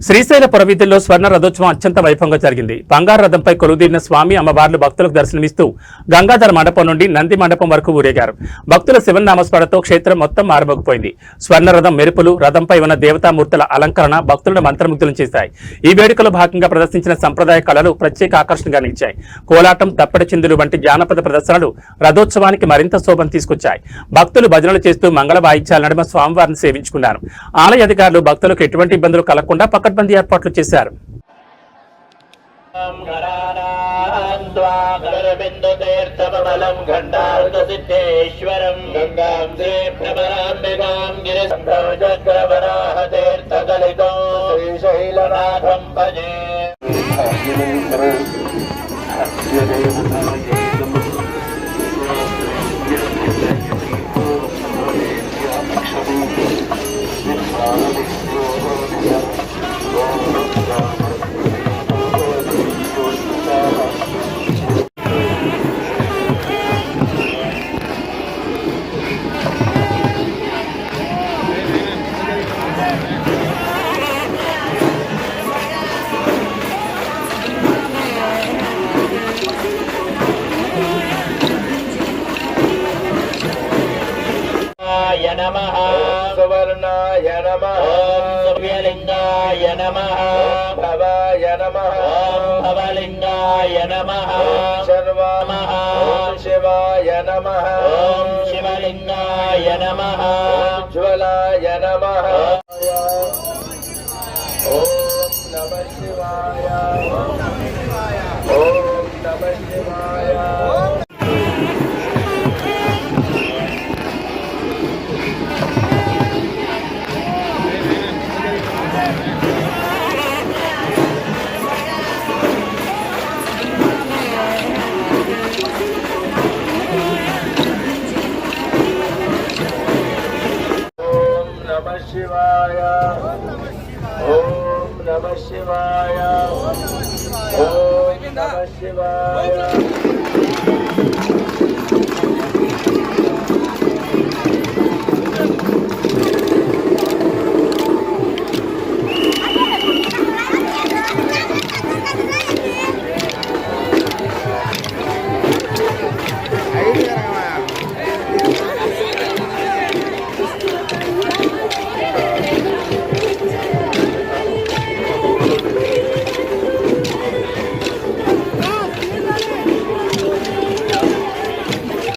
శ్రీశైల పురవీధుల్లో స్వర్ణ రథోత్సవం అత్యంత వైభవంగా జరిగింది. బంగారు రథంపై కొలువుదీరిన స్వామి అమ్మవార్లు భక్తులకు దర్శనమిస్తూ గంగాధర మండపం నుండి నంది మండపం వరకు ఊరేగారు. భక్తుల శివనామస్మరణతో క్షేత్రం మొత్తం మారుమోగిపోయింది. స్వర్ణ రథం మెరుపులు, రథంపై ఉన్న దేవతామూర్తుల అలంకరణ భక్తులను మంత్రముగ్ధులను చేశాయి. ఈ వేడుకలో భాగంగా ప్రదర్శించిన సంప్రదాయ కళలు ప్రత్యేక ఆకర్షణగా నిలిచాయి. కోలాటం, తప్పటి చిందులు వంటి జానపద ప్రదర్శనలు రథోత్సవానికి మరింత శోభను తీసుకొచ్చాయి. భక్తులు భజనలు చేస్తూ మంగళ వాయిద్యాల నడుమ స్వామివారిని సేవించుకున్నారు. ఆలయ అధికారులు భక్తులకు ఎటువంటి ఇబ్బందులు కలగకుండా పకడ్బందీ ఏర్పాట్లు చేశారు. नमः सुवर्णाय नमः सूर्यलिंगाय नमः भवाय नमः भवलिंगाय नमः सर्वमः शिवाय नमः शिवलिंगाय नमः ज्वलाय नमः ओम नमः शिवाय ओम नमः शिवाय नमः शिवाय ओम नमः शिवाय ओम नमः शिवाय।